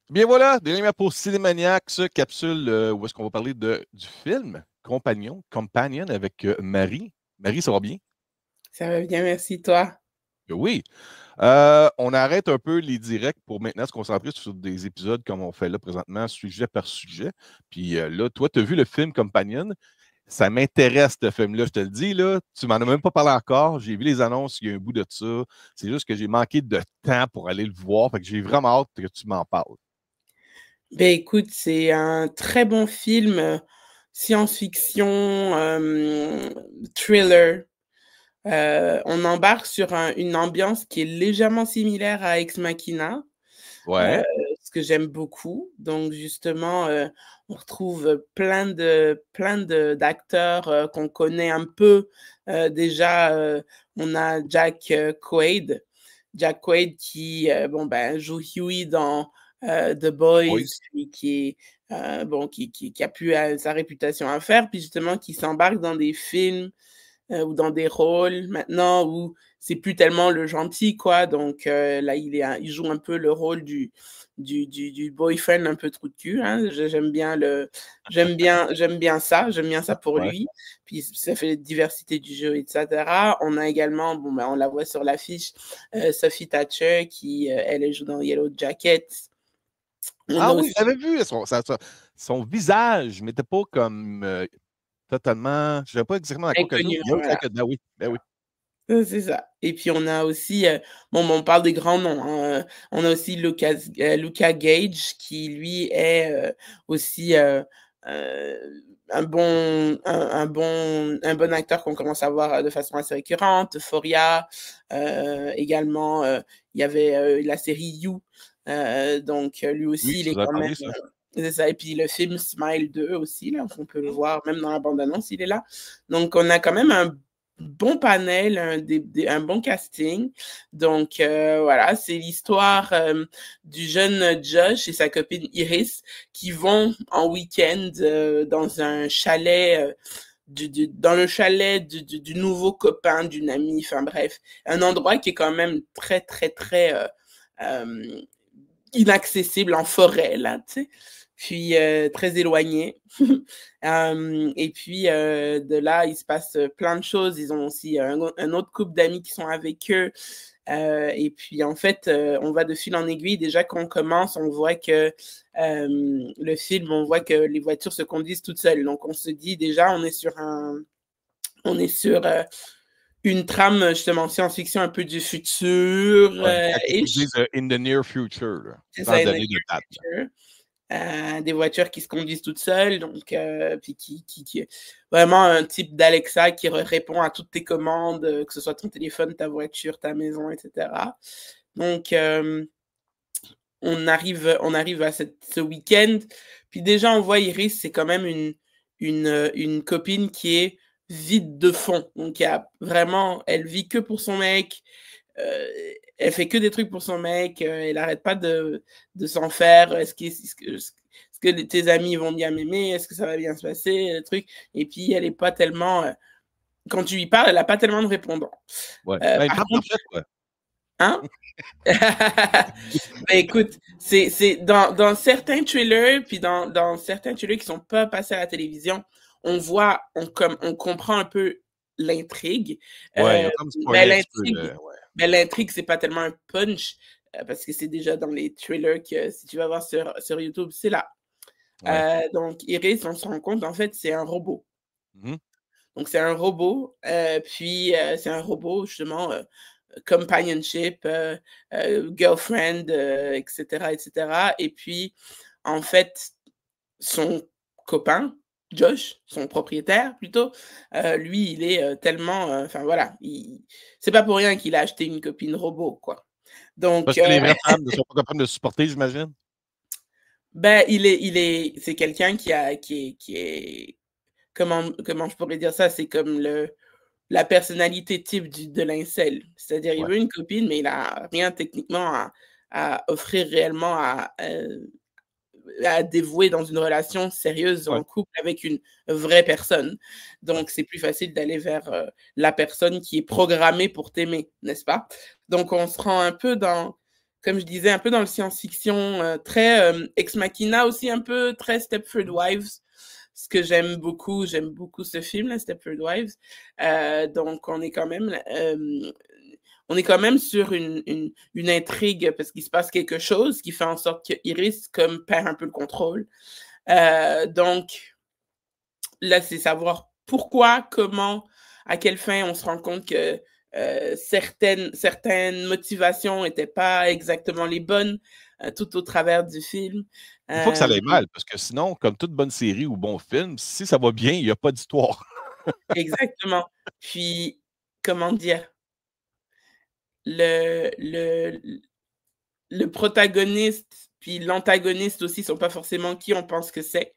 Bien voilà, dernière pour Cinémaniacs, capsule où est-ce qu'on va parler du film Companion avec Marie. Marie, ça va bien? Ça va bien, merci toi. Oui. On arrête un peu les directs pour maintenant se concentrer sur des épisodes comme on fait là présentement, sujet par sujet. Puis là, toi, tu as vu le film Companion. Ça m'intéresse, ce film-là, je te le dis, là. Tu m'en as même pas parlé encore. J'ai vu les annonces, il y a un bout de ça. C'est juste que j'ai manqué de temps pour aller le voir. Fait que j'ai vraiment hâte que tu m'en parles. Ben écoute, c'est un très bon film, science-fiction, thriller. On embarque sur une ambiance qui est légèrement similaire à Ex Machina, euh, Ouais. ce que j'aime beaucoup. Donc justement, on retrouve d'acteurs qu'on connaît un peu. Déjà, on a Jack Quaid qui bon ben joue Huey dans The Boys, Boys. puis qui est bon qui a pu sa réputation à faire, puis justement qui s'embarque dans des films ou dans des rôles maintenant où c'est plus tellement le gentil, quoi. Donc là, il joue un peu le rôle du boyfriend un peu trou de cul. Hein. J'aime bien ça pour Ouais. lui. Puis ça fait la diversité du jeu, etc. On a également, bon, ben, on la voit sur l'affiche, Sophie Thatcher qui, elle joue dans Yellow Jackets. On Ah a oui, aussi j'avais vu son visage, mais t'es pas comme totalement. Je ne savais pas exactement à quoi qu'elle joue. inconnu, Yo, voilà. Ben oui, ben oui. C'est ça. Et puis on a aussi, bon, on parle des grands noms, hein, on a aussi Luca Gage qui lui est aussi un bon acteur qu'on commence à voir de façon assez récurrente. Euphoria, également, il y avait la série You, donc lui Oui, aussi, il je est vous ai quand même. parlé, ça. C'est ça. Et puis le film Smile 2 aussi, là, on peut le voir, même dans la bande-annonce, il est là. Donc on a quand même un bon panel, un bon casting. Donc voilà, c'est l'histoire du jeune Josh et sa copine Iris qui vont en week-end dans un chalet. Dans le chalet du nouveau copain d'une amie, enfin bref, un endroit qui est quand même très, très, très euh, inaccessible en forêt, là, tu sais, puis très éloigné. Et puis de là, il se passe plein de choses. Ils ont aussi un autre couple d'amis qui sont avec eux. Et puis en fait, on va de fil en aiguille. Déjà qu'on commence, on voit que le film, on voit que les voitures se conduisent toutes seules. Donc on se dit déjà, on est sur une trame justement science-fiction un peu du futur, Ouais. Quand ils ish. disent in the near future, là, C'est ça, sans in the donner de near date. Là. future. Des voitures qui se conduisent toutes seules, donc puis qui vraiment un type d'Alexa qui répond à toutes tes commandes, que ce soit ton téléphone, ta voiture, ta maison, etc. Donc on arrive à ce week-end, puis déjà on voit Iris, c'est quand même une copine qui est vide de fond, donc elle vit que pour son mec, euh, elle fait que des trucs pour son mec, elle arrête pas de s'en faire. Est-ce que tes amis vont bien m'aimer? Est-ce que ça va bien se passer? Le truc. Et puis, elle est pas tellement. Quand tu lui parles, elle a pas tellement de répondants. Ouais. Ben, une Par femme contre, parfaite, quoi. hein? Ben, écoute, c'est dans certains trailers, puis dans certains trailers qui sont pas passés à la télévision, on comprend un peu l'intrigue. Ouais, ils Euh, ont comme mais spoilé un petit peu ouais. l'intrigue, c'est pas tellement un punch, parce que c'est déjà dans les trailers que si tu vas voir sur YouTube, c'est là. Ouais. Donc, Iris, on se rend compte, en fait, c'est un robot. Mhm. Donc, c'est un robot, puis c'est un robot, justement, companionship, girlfriend, etc., etc. Et puis, en fait, son copain, Josh, son propriétaire plutôt, lui, il est tellement, enfin voilà, c'est pas pour rien qu'il a acheté une copine robot, quoi. Donc, Parce que les vraies femmes ne sont pas capables de supporter, j'imagine. ben, c'est quelqu'un qui est, comment je pourrais dire ça, c'est comme la personnalité type de l'incel. C'est-à-dire, il Ouais. veut une copine, mais il a rien techniquement à offrir réellement à dévouer dans une relation sérieuse Ouais. en couple avec une vraie personne. Ouais. Donc, c'est plus facile d'aller vers la personne qui est programmée pour t'aimer, n'est-ce pas? Donc, on se rend un peu dans comme je disais, un peu dans le science-fiction, très Ex Machina aussi, un peu très Stepford Wives, ce que j'aime beaucoup ce film, là, Stepford Wives. Donc, on est quand même sur une intrigue parce qu'il se passe quelque chose qui fait en sorte que Iris comme perd un peu le contrôle. Donc, là, c'est savoir pourquoi, comment, à quelle fin on se rend compte que certaines motivations n'étaient pas exactement les bonnes tout au travers du film. Il faut que ça aille mal, parce que sinon, comme toute bonne série ou bon film, si ça va bien, il n'y a pas d'histoire. Exactement. Puis, comment dire, le, le, le protagoniste puis l'antagoniste aussi sont pas forcément qui on pense que c'est.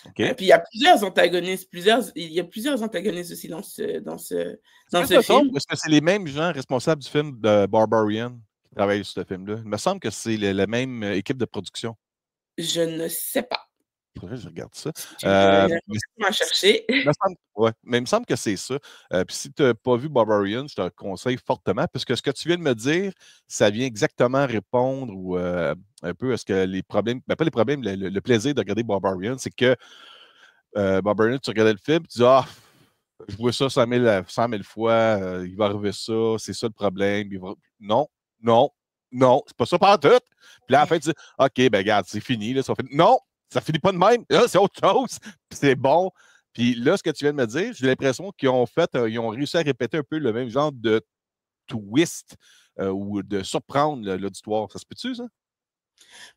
OK? Puis il y a plusieurs antagonistes, il y a plusieurs antagonistes aussi dans ce film. Est-ce que c'est les mêmes gens responsables du film de Barbarian qui travaillent sur ce film-là? Il me semble que c'est la même équipe de production. Je ne sais pas. Il faudrait que je regarde ça. Tu peux Mais m'en chercher. ouais, mais il me semble que c'est ça. Puis si tu n'as pas vu Barbarian, je te le conseille fortement, parce que ce que tu viens de me dire, ça vient exactement répondre ou un peu à ce que les problèmes, ben pas les problèmes, le plaisir de regarder Barbarian, c'est que Barbarian, tu regardais le film, tu dis ah, je vois ça 100 000 fois, il va arriver ça, c'est ça le problème. Non, non, non, c'est pas ça par tout. Puis là, à la fin, tu dis OK, ben regarde, c'est fini. Là, non, ça finit pas de même. Là, c'est autre chose. Puis c'est bon. Puis là, ce que tu viens de me dire, j'ai l'impression qu'ils ont ils ont réussi à répéter un peu le même genre de twist ou de surprendre l'auditoire. Ça se peut-tu, ça?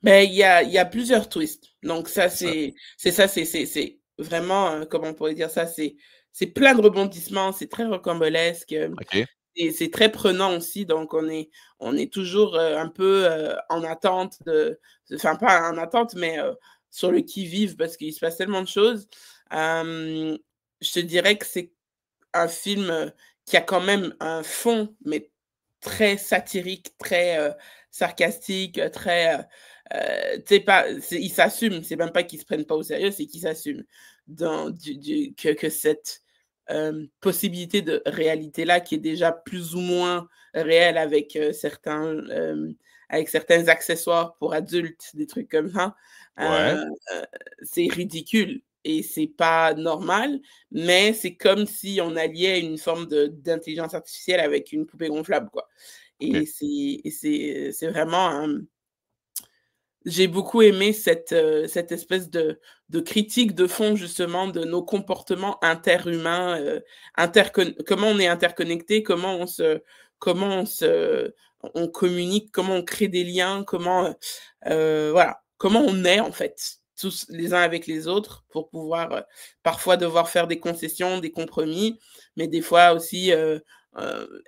Mais il y a plusieurs twists. Donc ça, Ça. c'est vraiment, comment on pourrait dire ça, c'est plein de rebondissements, c'est très rocambolesque. OK. Et c'est très prenant aussi, donc on est toujours un peu en attente enfin pas en attente, mais sur le qui-vive parce qu'il se passe tellement de choses. Je te dirais que c'est un film qui a quand même un fond, mais très satirique, très sarcastique, très, tu sais pas, il s'assume, c'est même pas qu'ils se prennent pas au sérieux, c'est qu'ils s'assument que cette possibilité de réalité-là qui est déjà plus ou moins réelle avec certains accessoires pour adultes, des trucs comme ça, Ouais. c'est ridicule et c'est pas normal, mais c'est comme si on alliait une forme d'intelligence artificielle avec une poupée gonflable, quoi. OK. C'est vraiment j'ai beaucoup aimé cette espèce de critique de fond justement de nos comportements interhumains, comment on est interconnectés, comment on communique, comment on crée des liens, voilà, comment on est en fait, tous les uns avec les autres pour pouvoir, parfois devoir faire des concessions, des compromis, mais des fois aussi,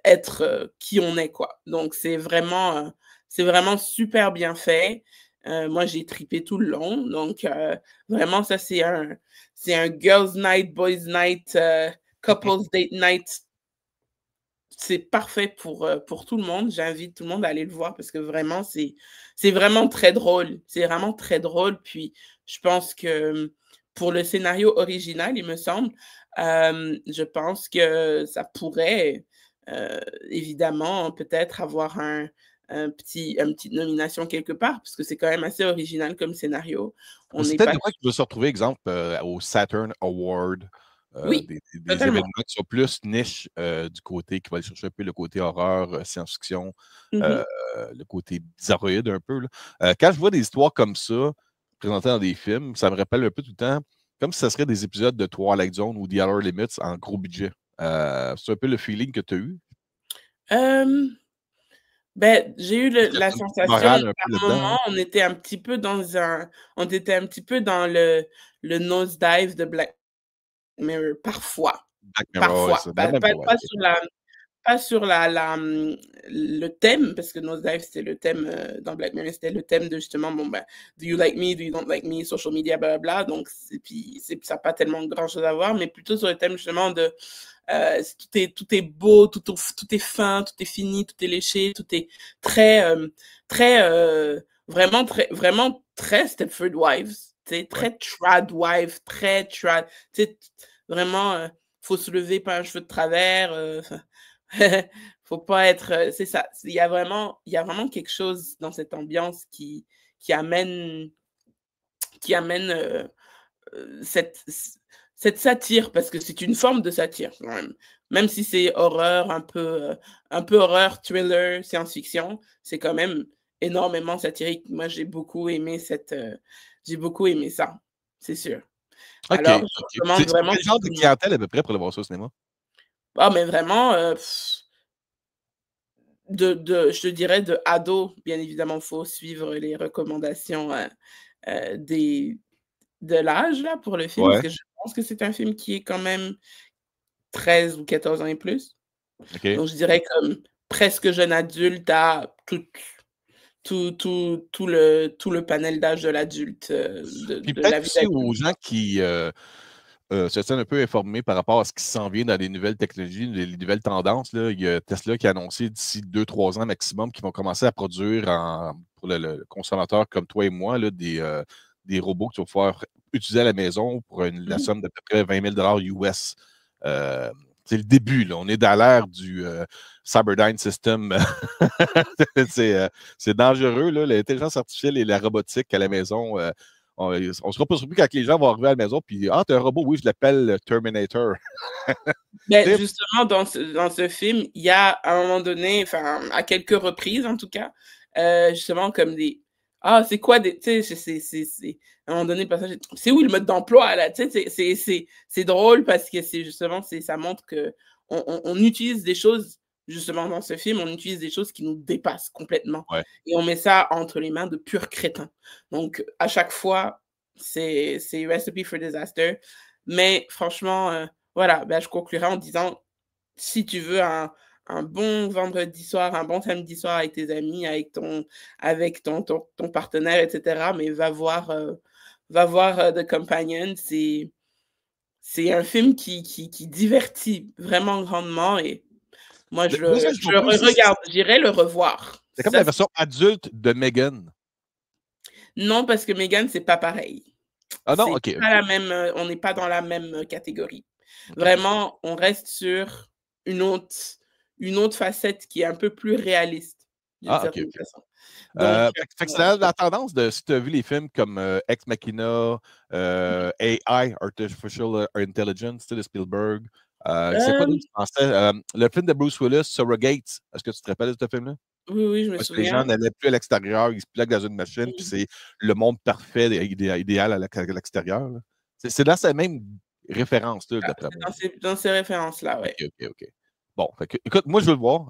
être, qui on est quoi. Donc c'est vraiment super bien fait. Moi, j'ai tripé tout le long. Donc, vraiment, ça, c'est un girls' night, boys' night, couples date night. C'est parfait pour tout le monde. J'invite tout le monde à aller le voir parce que vraiment, c'est vraiment très drôle. C'est vraiment très drôle. Puis, je pense que pour le scénario original, il me semble, je pense que ça pourrait, évidemment, peut-être avoir une petite nomination quelque part, parce que c'est quand même assez original comme scénario. On C'est n'est peut-être pas... de quoi qui veut se retrouver, exemple, au Saturn Award, Oui, des totalement. événements qui soient plus niche du côté, qui va aller chercher un peu le côté horreur, science-fiction, Mhm. le côté bizarroïde un peu. Là. Quand je vois des histoires comme ça, présentées dans des films, ça me rappelle un peu tout le temps, comme si ça serait des épisodes de Twilight Zone ou The Outer Limits en gros budget. C'est un peu le feeling que tu as eu. Ben, j'ai eu Est-ce qu'il la y a une petite sensation, morale un par peu là-dedans? moment, on était un petit peu dans le nosedive de Black Mirror, parfois, Black Mirror, ouais, parfois, c'est la même vibe. pas sur le thème, parce que Nosedive, c'était le thème dans Black Mirror, c'était le thème de justement, bon, ben, do you like me, do you don't like me, social media, blablabla. Donc, puis, ça n'a pas tellement grand chose à voir, mais plutôt sur le thème justement de tout est beau, tout est fin, tout est fini, tout est léché, tout est très, très, vraiment très Stepford Wives, Ouais. très trad wife, très trad, vraiment, faut se lever pas un cheveu de travers, faut pas être. C'est ça. Il y a vraiment quelque chose dans cette ambiance qui amène cette satire, parce que c'est une forme de satire quand même. Même si c'est horreur, un peu horreur, thriller, science-fiction, c'est quand même énormément satirique. Moi, j'ai beaucoup aimé ça, c'est sûr. OK, Alors, je OK. recommande C'est vraiment quel genre de clientèle à peu près pour aller voir ça au cinéma? ah, mais vraiment, je te dirais de ado, bien évidemment, il faut suivre les recommandations, des de l'âge là pour le film, parce Ouais, que je pense que c'est un film qui est quand même 13 ou 14 ans et plus. OK. Donc je dirais comme presque jeune adulte à tout le panel d'âge de l'adulte, Puis de la peut-être vie aussi aux d'adulte. gens qui, se tiennent un peu informés par rapport à ce qui s'en vient dans les nouvelles technologies, les nouvelles tendances, là. Il y a Tesla qui a annoncé d'ici 2-3 ans maximum qu'ils vont commencer à produire pour le consommateur comme toi et moi, là, des robots que tu vas pouvoir utiliser à la maison pour la Mmh. somme d'à peu près 20 000 US. Euh, c'est le début, là. On est dans l'ère du Cyberdyne System. C'est dangereux, là, l'intelligence artificielle et la robotique à la maison. On ne sera pas surpris quand les gens vont arriver à la maison puis ah, t'as un robot, oui, je l'appelle Terminator. Beh, Tu sais, justement dans ce film, il y a à un moment donné, enfin à quelques reprises en tout cas, justement comme des: «Ah c'est quoi des» tu sais, c'est à un moment donné le passage «C'est où le mode d'emploi là?» Tu sais, c'est drôle parce que c'est justement ça montre qu'on utilise des choses justement dans ce film, on utilise des choses qui nous dépassent complètement ouais. et on met ça entre les mains de purs crétins. Donc à chaque fois, c'est recipe for disaster. Mais franchement, voilà, bah, je conclurai en disant, si tu veux un bon vendredi soir, un bon samedi soir avec tes amis, avec ton partenaire, et cetera, mais va voir, The Companion. C'est un film qui divertit vraiment grandement et moi Moi, ça, j'ai je le compris aussi, regarde, j'irai le revoir. c'est comme la Ça, c'est version adulte de Megan. non, parce que Megan, c'est pas pareil. Ah non, C'est OK, pas OK. la même, on n'est pas dans la même, catégorie. OK. Vraiment, on reste sur une autre une autre facette qui est un peu plus réaliste, d'une Ah, OK, certaine OK. façon. Donc, Fait que c'est la tendance de si tu as vu les films comme Ex Machina, AI, Artificial Intelligence, tu sais, de Spielberg. C'est quoi hem, d'autre français? Le film de Bruce Willis, Surrogates. Est-ce que tu te rappelles de ce film-là? oui, oui, je me Parce que les gens souviens. n'allaient plus à l'extérieur, ils se plaquent dans une machine, puis Mmh. c'est le monde parfait, idéal à l'extérieur, là. C'est dans cette même référence-là, Ah, d'après c'est moi. dans ces références-là, ouais. OK, OK, OK. Bon, fait que, écoute, moi, je veux le voir.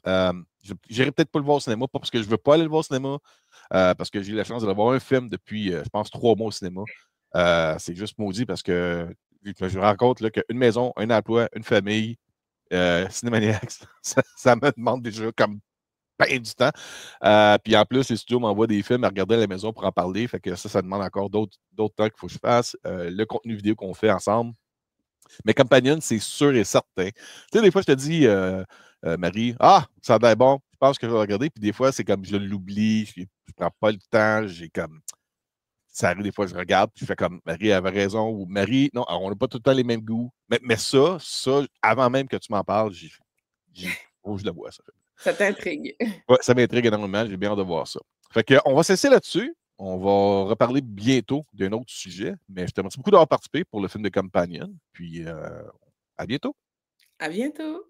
J'irai peut-être pas le voir au cinéma, pas parce que je veux pas aller le voir au cinéma, parce que j'ai eu la chance de voir un film depuis, je pense, 3 mois au cinéma. C'est juste maudit parce que je me rends compte là, qu'une maison, un emploi, une famille, Cinémaniacs, ça me demande déjà comme ben du temps. Puis en plus, les studios m'envoient des films à regarder à la maison pour en parler. Fait que ça demande encore d'autres temps qu'il faut que je fasse. Le contenu vidéo qu'on fait ensemble. Mais Companion, c'est sûr et certain. Tu sais, des fois, je te dis, Marie, ah, ça a l'air bon, je pense que je vais regarder. Puis des fois, c'est comme je l'oublie, je ne prends pas le temps, j'ai comme. Ça arrive des fois, je regarde, puis je fais comme Marie avait raison, ou Marie, non, on n'a pas tout le temps les mêmes goûts. Mais ça, avant même que tu m'en parles, faut que je le vois, ça. Ça t'intrigue. Ouais, ça m'intrigue énormément, j'ai bien hâte de voir ça. Fait que, on va cesser là-dessus. On va reparler bientôt d'un autre sujet, mais je te remercie beaucoup d'avoir participé pour le film de Companion. Puis, à bientôt. À bientôt.